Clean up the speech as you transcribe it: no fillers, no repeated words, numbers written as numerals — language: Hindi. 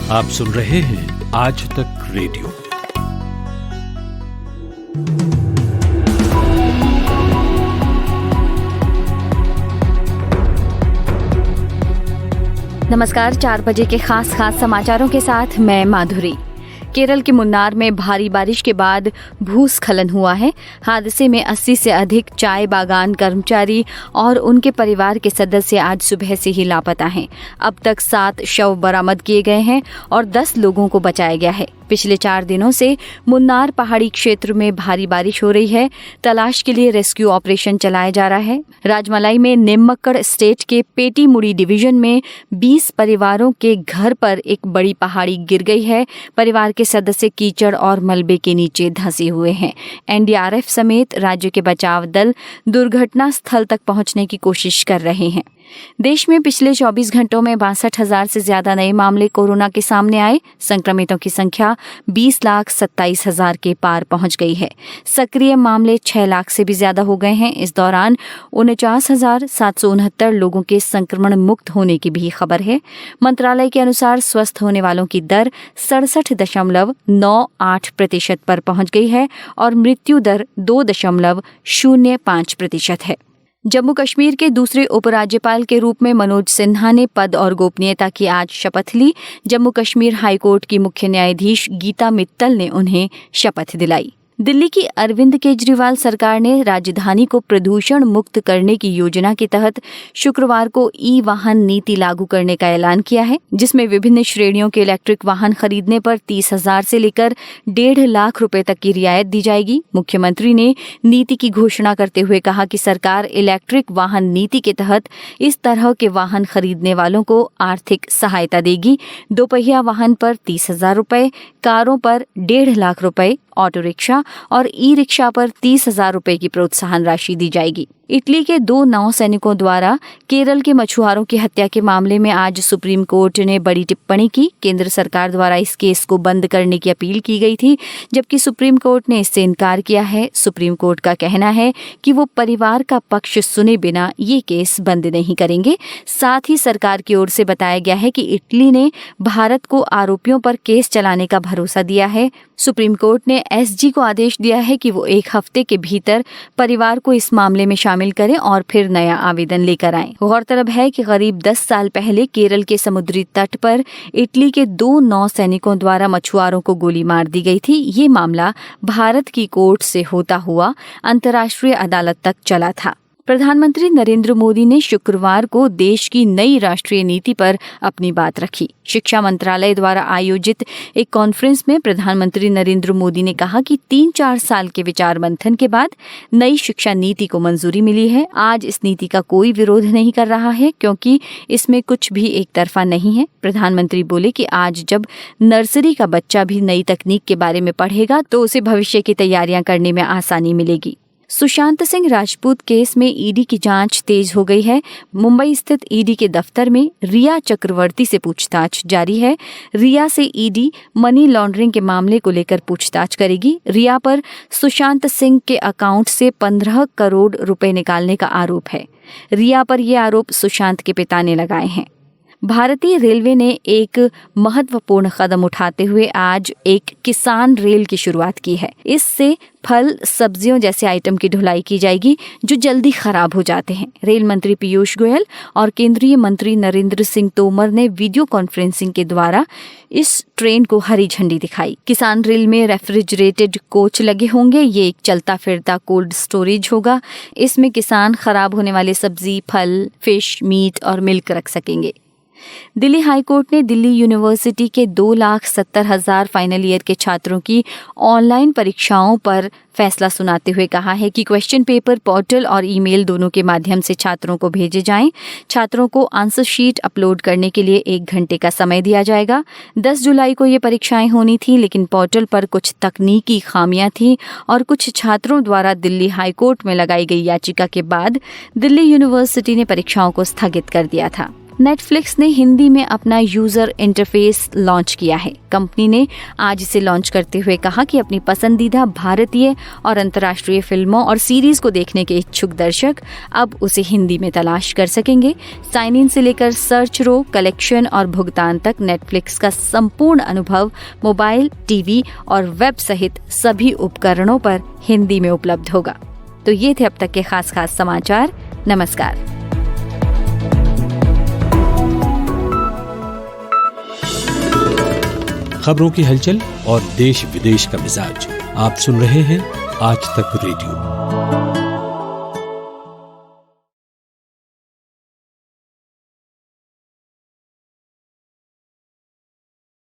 आप सुन रहे हैं आज तक रेडियो। नमस्कार, 4 बजे के खास समाचारों के साथ मैं माधुरी। केरल के मुन्नार में भारी बारिश के बाद भूस्खलन हुआ है। हादसे में 80 से अधिक चाय बागान कर्मचारी और उनके परिवार के सदस्य आज सुबह से ही लापता हैं। अब तक 7 शव बरामद किए गए हैं और 10 लोगों को बचाया गया है। पिछले 4 दिनों से मुन्नार पहाड़ी क्षेत्र में भारी बारिश हो रही है। तलाश के लिए रेस्क्यू ऑपरेशन चलाया जा रहा है। राजमलाई में नेम्मक्कड़ स्टेट के पेटीमुड़ी डिवीजन में 20 परिवारों के घर पर एक बड़ी पहाड़ी गिर गई है। परिवार के सदस्य कीचड़ और मलबे के नीचे धंसे हुए हैं। एनडीआरएफ समेत राज्य के बचाव दल दुर्घटना स्थल तक पहुंचने की कोशिश कर रहे हैं। देश में पिछले 24 घंटों में 62,000 से ज्यादा नए मामले कोरोना के सामने आए। संक्रमितों की संख्या 20,27,000 के पार पहुंच गई है। सक्रिय मामले 6 लाख से भी ज्यादा हो गए हैं। इस दौरान 49,769 लोगों के संक्रमण मुक्त होने की भी खबर है। मंत्रालय के अनुसार स्वस्थ होने वालों की दर 67.98% पर पहुंच गई है और मृत्यु दर 2.05% है। जम्मू कश्मीर के दूसरे उपराज्यपाल के रूप में मनोज सिन्हा ने पद और गोपनीयता की आज शपथ ली। जम्मू कश्मीर हाईकोर्ट की मुख्य न्यायाधीश गीता मित्तल ने उन्हें शपथ दिलाई। दिल्ली की अरविंद केजरीवाल सरकार ने राजधानी को प्रदूषण मुक्त करने की योजना के तहत शुक्रवार को ई वाहन नीति लागू करने का ऐलान किया है, जिसमें विभिन्न श्रेणियों के इलेक्ट्रिक वाहन खरीदने पर 30,000 से लेकर 1.5 लाख रुपए तक की रियायत दी जाएगी। मुख्यमंत्री ने नीति की घोषणा करते हुए कहा कि सरकार इलेक्ट्रिक वाहन नीति के तहत इस तरह के वाहन खरीदने वालों को आर्थिक सहायता देगी। दोपहिया वाहन पर 30,000 रुपए, कारों पर 1.5 लाख रुपए, ऑटो रिक्शा और ई रिक्शा पर 30,000 रुपए की प्रोत्साहन राशि दी जाएगी। इटली के 2 नौसैनिकों द्वारा केरल के मछुआरों की हत्या के मामले में आज सुप्रीम कोर्ट ने बड़ी टिप्पणी की। केंद्र सरकार द्वारा इस केस को बंद करने की अपील की गई थी, जबकि सुप्रीम कोर्ट ने इससे इनकार किया है। सुप्रीम कोर्ट का कहना है कि वो परिवार का पक्ष सुने बिना ये केस बंद नहीं करेंगे। साथ ही सरकार की ओर से बताया गया है कि इटली ने भारत को आरोपियों पर केस चलाने का भरोसा दिया है। सुप्रीम कोर्ट ने एसजी को आदेश दिया है कि वो 1 हफ्ते के भीतर परिवार को इस मामले में शामिल करें और फिर नया आवेदन लेकर आएं। गौरतलब है कि करीब 10 साल पहले केरल के समुद्री तट पर इटली के 2 नौसैनिकों द्वारा मछुआरों को गोली मार दी गई थी। ये मामला भारत की कोर्ट से होता हुआ अंतर्राष्ट्रीय अदालत तक चला था। प्रधानमंत्री नरेंद्र मोदी ने शुक्रवार को देश की नई राष्ट्रीय नीति पर अपनी बात रखी। शिक्षा मंत्रालय द्वारा आयोजित एक कॉन्फ्रेंस में प्रधानमंत्री नरेंद्र मोदी ने कहा कि 3-4 साल के विचार मंथन के बाद नई शिक्षा नीति को मंजूरी मिली है। आज इस नीति का कोई विरोध नहीं कर रहा है, क्योंकि इसमें कुछ भी एक तरफा नहीं है। प्रधानमंत्री बोले कि आज जब नर्सरी का बच्चा भी नई तकनीक के बारे में पढ़ेगा तो उसे भविष्य की तैयारियां करने में आसानी मिलेगी। सुशांत सिंह राजपूत केस में ईडी की जांच तेज हो गई है। मुंबई स्थित ईडी के दफ्तर में रिया चक्रवर्ती से पूछताछ जारी है। रिया से ईडी मनी लॉन्ड्रिंग के मामले को लेकर पूछताछ करेगी। रिया पर सुशांत सिंह के अकाउंट से 15 करोड़ रुपए निकालने का आरोप है। रिया पर यह आरोप सुशांत के पिता ने लगाए हैं। भारतीय रेलवे ने एक महत्वपूर्ण कदम उठाते हुए आज एक किसान रेल की शुरुआत की है। इससे फल, सब्जियों जैसे आइटम की ढुलाई की जाएगी जो जल्दी खराब हो जाते हैं। रेल मंत्री पीयूष गोयल और केंद्रीय मंत्री नरेंद्र सिंह तोमर ने वीडियो कॉन्फ्रेंसिंग के द्वारा इस ट्रेन को हरी झंडी दिखाई। किसान रेल में रेफ्रिजरेटेड कोच लगे होंगे। ये एक चलता फिरता कोल्ड स्टोरेज होगा। इसमें किसान खराब होने वाले सब्जी, फल, फिश, मीट और मिल्क रख सकेंगे। दिल्ली हाईकोर्ट ने दिल्ली यूनिवर्सिटी के 2,70,000 फाइनल ईयर के छात्रों की ऑनलाइन परीक्षाओं पर फैसला सुनाते हुए कहा है कि क्वेश्चन पेपर पोर्टल और ईमेल दोनों के माध्यम से छात्रों को भेजे जाएं। छात्रों को आंसर शीट अपलोड करने के लिए 1 घंटे का समय दिया जाएगा। 10 जुलाई को ये परीक्षाएं होनी थी, लेकिन पोर्टल पर कुछ तकनीकी खामियां थी और कुछ छात्रों द्वारा दिल्ली हाईकोर्ट में लगाई गई याचिका के बाद दिल्ली यूनिवर्सिटी ने परीक्षाओं को स्थगित कर दिया था। नेटफ्लिक्स ने हिंदी में अपना यूजर इंटरफेस लॉन्च किया है। कंपनी ने आज इसे लॉन्च करते हुए कहा कि अपनी पसंदीदा भारतीय और अंतर्राष्ट्रीय फिल्मों और सीरीज को देखने के इच्छुक दर्शक अब उसे हिंदी में तलाश कर सकेंगे। साइन इन से लेकर सर्च रो, कलेक्शन और भुगतान तक नेटफ्लिक्स का संपूर्ण अनुभव मोबाइल, टीवी और वेब सहित सभी उपकरणों पर हिंदी में उपलब्ध होगा। तो ये थे अब तक के खास समाचार। नमस्कार। खबरों की हलचल और देश विदेश का मिजाज आप सुन रहे हैं आज तक रेडियो।